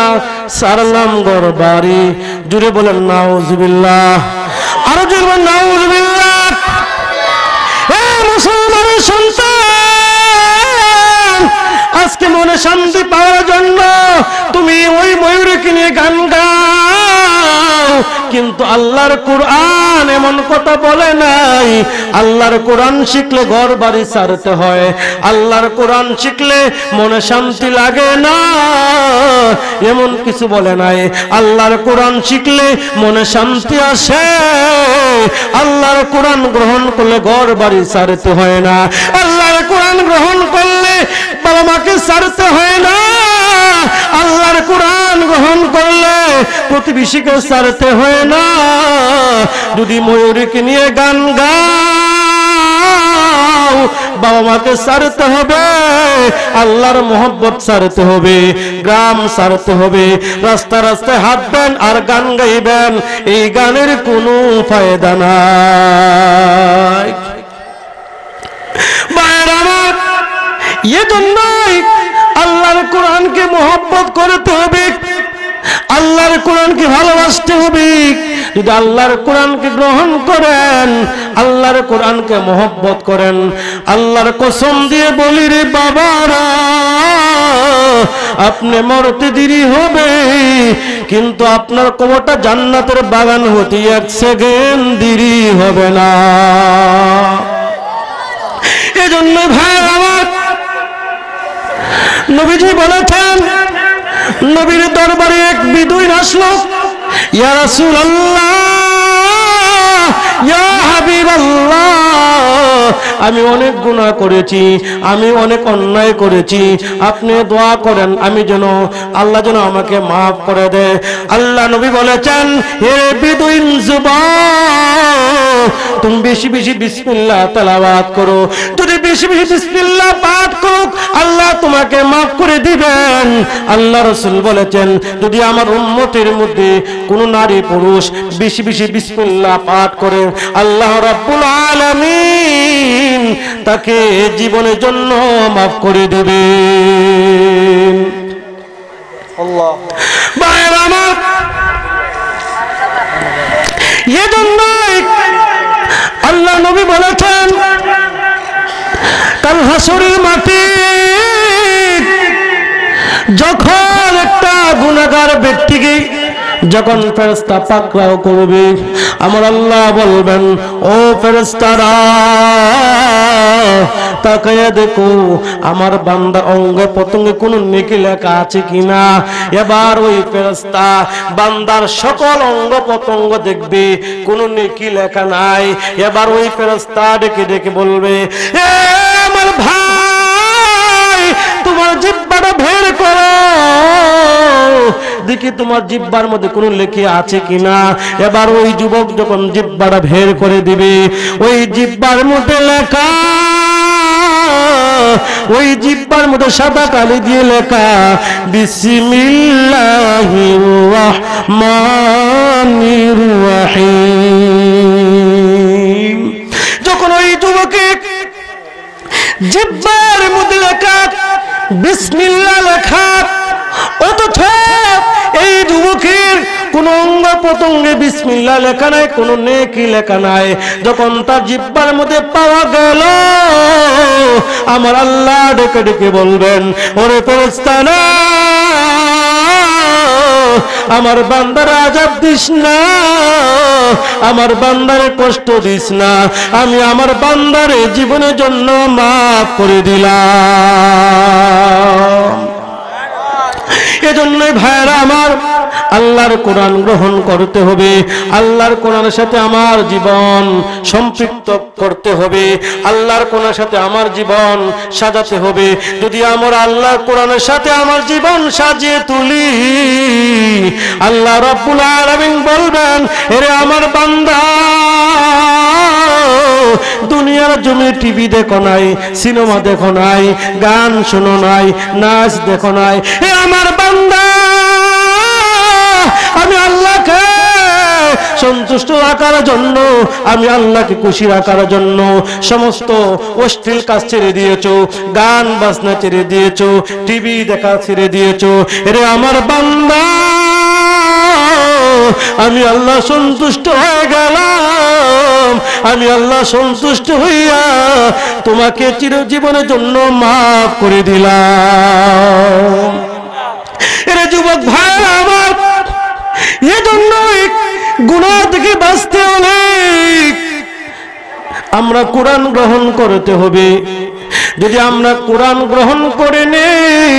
সারলাম ঘর বাড়ি। জুড়ে বলেন নাউজুবিল্লাহ, আরো জোরে বলেন নাউজুবিল্লাহ। মুসলমানের সন্তান, আজকে মনে শান্তি পাওয়ার জন্য তুমি ওই ময়ূরীকে নিয়ে গান গাও, কিন্তু আল্লাহর কোরআন এমন কথা বলে নাই। আল্লাহর কোরআন শিখলে ঘর বাড়ি ছাড়তে হয়, আল্লাহর কোরআন শিখলে মনে শান্তি লাগে না, এমন কিছু বলে নাই। আল্লাহর কোরআন শিখলে মনে শান্তি আসে, আল্লাহর কোরআন গ্রহণ করলে ঘর বাড়ি ছাড়তে হয় না, আল্লাহর কোরআন গ্রহণ করলে বাবা মাকে ছাড়তে হয় না, আল্লাহর কোরআন গ্রহণ করলে প্রতিবেশীকে ছাড়তে হয় না। যদি ময়ূরীকে নিয়ে গান গাও, বাবা মাকে ছাড়তে হবে, আল্লাহর মোহব্বত ছাড়তে হবে, গ্রাম ছাড়তে হবে, রাস্তা রাস্তায় হাঁটবেন আর গান গাইবেন, এই গানের কোনো ফায়দা নাই। ভাইয়ের আমার, এজন্যই আল্লাহর কোরআনকে মোহব্বত করতে হবে, আল্লাহর কোরআনকে ভালোবাসতে হবে। যদি আল্লাহর কোরআনকে গ্রহণ করেন, আল্লাহর কোরআনকে মোহব্বত করেন, আল্লাহর কসম দিয়ে বলি রে বাবারা, আপনি মরতে দেরি হবে, কিন্তু আপনার কবরটা জান্নাতের বাগান হতে 1 সেকেন্ড দেরি হবে না। এজন্য ভাই আমার, নবীজি বলেছেন, নবীর দরবারে এক বিদুইন আসলো, ইয়া রাসূলুল্লাহ, ইয়া হাবিবাল্লাহ, আমি অনেক গুনাহ করেছি, আমি অনেক অন্যায় করেছি, আপনি দোয়া করেন আমি যেন, আল্লাহ যেন আমাকে মাফ করে দেয়। আল্লাহ নবী বলেছেন, হে বিদুইন যুবক, তুমি বেশি বেশি বিসমিল্লাহ তেলাওয়াত করো, যদি বেশি বেশি বিসমিল্লাহ পাঠ করো আল্লাহ তোমাকে মাফ করে দিবেন। আল্লাহ রাসূল বলেছেন, যদি আমার উম্মতের মধ্যে কোন নারী পুরুষ বেশি বেশি বিসমিল্লাহ পাঠ করে, আল্লাহ রাব্বুল আলামিন তাকে জীবনের জন্য মাফ করে দিবেন। আল্লাহ ভাইয়ের আমার, এজন্য আল্লাহ নবী বলেছেন, কাল হাসরের মাঠে যখন একটা গুনাহগার ব্যক্তিকে যখন ফেরেশতা পাকড়াও করবে আমার আল্লাহ বলবেন ও ফেরেশতারা তাকায়া দেখো আমার বান্দার অঙ্গে প্রত্যঙ্গে কোনো নেকি লেখা আছে কিনা। এবার ওই ফেরেশতা বান্দার সকল অঙ্গ প্রত্যঙ্গ দেখবে কোনো নেকি লেখা নাই। এবার ওই ফেরেশতা ডেকে ডেকে বলবে এ আমার ভাই তোমার জিহ্বাটা বের করো দেখি তোমার জিহ্বার মধ্যে কোনো লেখা আছে কিনা। এবার ওই যুবক যখন জিহ্বাটা বের করে দিবে ওই জিহ্বার মধ্যে লেখা ওই জিহ্বার মধ্যে সাদা কালি দিয়ে লেখা বিসমিল্লাহির রহমানির রহিম। যখন ওই যুবকের জিহ্বার মধ্যে লেখা বিসমিল্লাহ লেখা অথচ এই যুবকের কোন অঙ্গ প্রত্যঙ্গে বিসমিল্লাহ লেখা নাই, কোন নেকি লেখা নাই, যখন তার জিহ্বার মধ্যে পাওয়া গেল আমার আল্লাহ ডেকে ডেকে বলবেন ওরে ফেরেশতারা আমার বান্দার আযাব দিস না, আমার বান্দারে কষ্ট দিস না, আমি আমার বান্দারে জীবনের জন্য মাফ করে দিলাম। এজন্যই ভাইরা আমার আল্লাহর কোরআন গ্রহণ করতে হবে, আল্লাহর কোরআনের সাথে আমার জীবন সম্পৃক্ত করতে হবে, আল্লাহর কোরআনের সাথে আমার জীবন সাজাতে হবে। যদি আমরা আল্লাহর কোরআনের সাথে আমার জীবন সাজিয়ে তুলি আল্লাহ রাব্বুল আলামিন বলবেন এরে আমার বান্দা দুনিয়ার জমি টিভি দেখো নাই, সিনেমা দেখো নাই, গান শোনো নাই, নাচ দেখো নাই, এ আমার বান্দা আমি আল্লাহকে সন্তুষ্ট রাখার জন্য আমি আল্লাহকে খুশি রাখার জন্য সমস্ত অশ্লীল কাজ ছেড়ে দিয়েছো, গান বাজনা ছেড়ে দিয়েছো, টিভি দেখা ছেড়ে দিয়েছো। এরে আমার বান্দা আমি আল্লাহ সন্তুষ্ট হয়ে গেলাম, আমি আল্লাহ সন্তুষ্ট হইয়া তোমাকে চিরজীবনের জন্য মাফ করে দিলাম। এরে যুবক ভাই আমার এজন্য গুনাহ থেকে বাঁচতে হলে আমরা কোরআন গ্রহণ করতে হবে। যদি আমরা কোরআন গ্রহণ করে নেই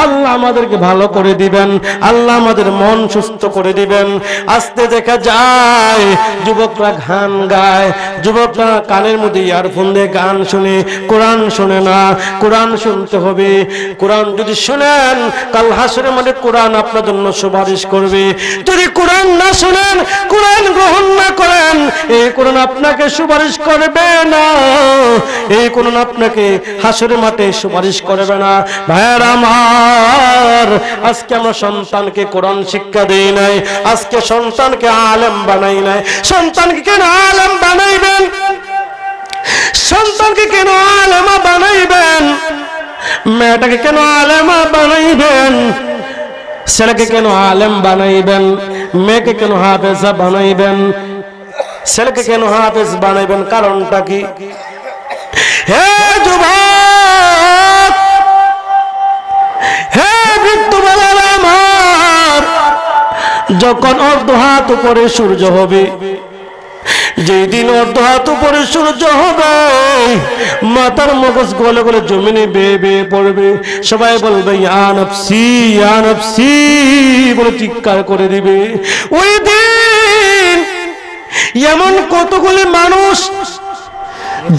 আল্লাহ আমাদেরকে ভালো করে দিবেন, আল্লাহ আমাদের মন সুস্থ করে দিবেন। আস্তে দেখা যায় যুবকরা গান গায়, যুবকরা কানের মধ্যে ইয়ারফোন দিয়ে গান শুনে, কোরআন শুনে না। কোরআন শুনতে হবে, কোরআন যদি শুনেন কাল হাসরের মাঠে কোরআন আপনার জন্য সুপারিশ করবে। যদি কোরআন না শুনেন, কোরআন গ্রহণ না করেন, এই কোরআন আপনাকে সুপারিশ করবে না, এই কোরআন আপনাকে হাসরের মাঠে সুপারিশ করবে না। ভাইরা আমার আজকে আমরা সন্তানকে কোরআন শিক্ষা দেই নাই, আজকে সন্তানকে আলেম বানাই নাই। সন্তানকে কেন আলেম বানাইবেন? সন্তানকে কেন আলেমা বানাইবেন? মেয়েটাকে কেন আলেমা বানাইবেন? ছেলেকে কেন আলেম বানাইবেন? মেয়েকে কেন হাফেজা বানাইবেন? ছেলেকে কেন হাফেজ বানাইবেন? কারণটা কি? হে যুবক, হে বৃদ্ধ বাবারা আমার, যখন অর্ধ হাত উপরে সূর্য হবে, যেদিন অর্ধ হাত উপরে সূর্য হবে মাথার মগজ গলে গলে জমিনে বেয়ে বেয়ে পড়বে, সবাই বলবে ইয়া নফসি ইয়া নফসি বলে চিৎকার করে দিবে। ওই দিন এমন কতগুলি মানুষ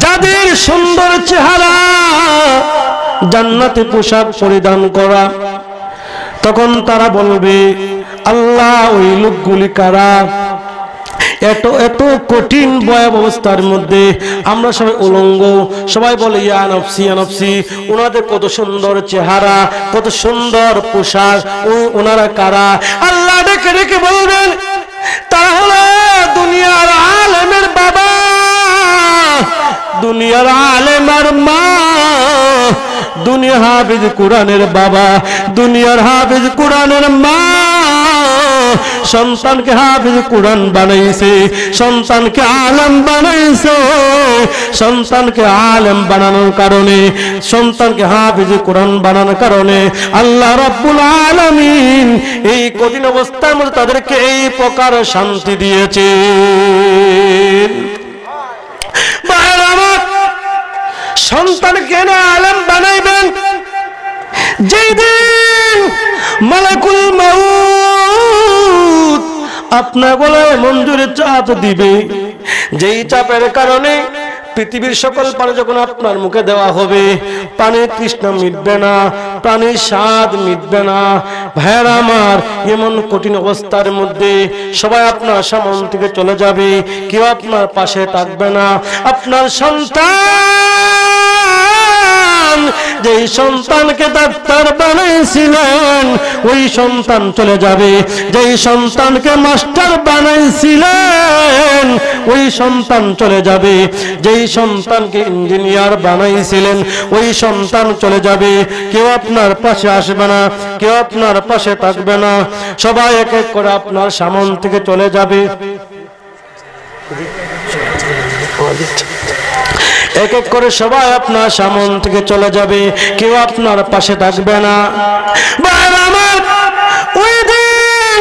যাদের সুন্দর চেহারা, জান্নাতে পোশাক পরিধান করা, তখন তারা বলবে আল্লাহ ওই লোকগুলি কারা? এত এত কঠিন ভয়াবহ অবস্থার মধ্যে আমরা সবাই উলঙ্গ, সবাই বলে ইয়া নফসি ইয়া নফসি। ওনাদের কত সুন্দর চেহারা, কত সুন্দর পোশাক, ওনারা কারা? আল্লাহ ডেকে ডেকে বলবেন তারা হলো দুনিয়ার আলেমের বাবা, দুনিয়ার আলেমের মা, দুনিয়া হাফিজ কোরআনের বাবা, দুনিয়ার হাফিজ কোরআনের মা, সন্তানকে হাফিজ কোরআন বানাইছে, সন্তানকে আলেম বানাইছে। সন্তানকে আলেম বানানোর কারণে, সন্তানকে হাফিজ কোরআন বানানোর কারণে আল্লাহ রাব্বুল আলামিন এই কঠিন অবস্থার মধ্যে তাদেরকে এই প্রকার শান্তি দিয়েছে। সন্তানকে না আলেম বানাইবেন যেই দিন মালাকুল মাউত আপনার গলায় মঞ্জুরের চাপ দিবে, যেই চাপের কারণে পৃথিবীর সকল পানি যখন আপনার মুখে দেওয়া হবে, পানির তৃষ্ণা মিটবে না, পানির স্বাদ মিটবে না। ভাইয়েরা আমার, এমন কঠিন অবস্থার মধ্যে সবাই আপনার সামনে থেকে চলে যাবে, কেউ আপনার পাশে থাকবে না। আপনার সন্তান, যেই সন্তানকে ডাক্তার বানাইছিলেন ওই সন্তান চলে যাবে, যেই সন্তানকে মাস্টার বানাইছিলেন ওই সন্তান চলে যাবে, যেই সন্তানকে ইঞ্জিনিয়ার বানাইছিলেন ওই সন্তান চলে যাবে। কেউ আপনার পাশে আসবে না, কেউ আপনার পাশে থাকবে না, সবাই এক এক করে আপনার সামনে থেকে চলে যাবে। এক এক করে সবাই আপনার সামনে থেকে চলে যাবে, কেউ আপনার পাশে থাকবে না। আমার ওই দিন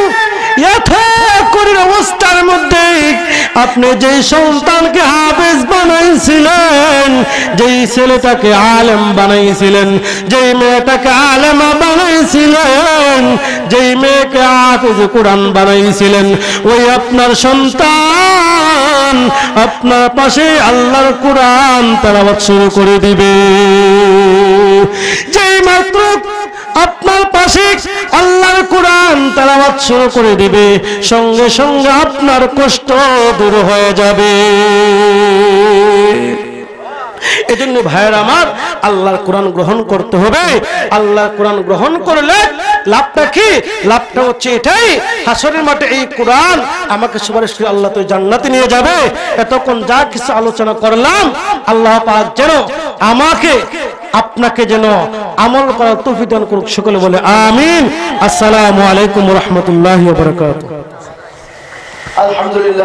কঠিন অবস্থার মধ্যে আপনি যেই সন্তানকে হাফেজ বানাইছিলেন, যেই ছেলেটাকে আলেম বানাইছিলেন, যেই মেয়েটাকে আলেমা বানাইছিলেন, যেই মেয়েকে হাফেজ কোরআন বানাইছিলেন, ওই আপনার সন্তান আপনার পাশে আল্লাহর কোরআন তেলাওয়াত শুরু করে দিবে। যেই মাত্র আপনার পাশে আল্লাহর কোরআন তেলাওয়াত শুরু করে দিবে, সঙ্গে সঙ্গে আপনার কষ্ট দূর হয়ে যাবে। এজন্য ভাইয়েরা আমার, আল্লাহর কোরআন গ্রহণ করতে হবে। আল্লাহর কোরআন গ্রহণ করলে লাভটা কি? লাভটা হচ্ছে এটাই, হাসরের মাঠে এই কোরআন আমাকে সুপারিশ করে আল্লাহ তো জান্নাতে নিয়ে যাবে। এতক্ষণ যা কিছু আলোচনা করলাম, আল্লাহ পাক যেন আমাকে আপনাকে যেন আমল করার তৌফিক দান করুক। সকলে বলে আমিন। আসসালামু আলাইকুম ওয়া রাহমাতুল্লাহি ওয়া বারাকাতুহু। আলহামদুলিল্লাহ।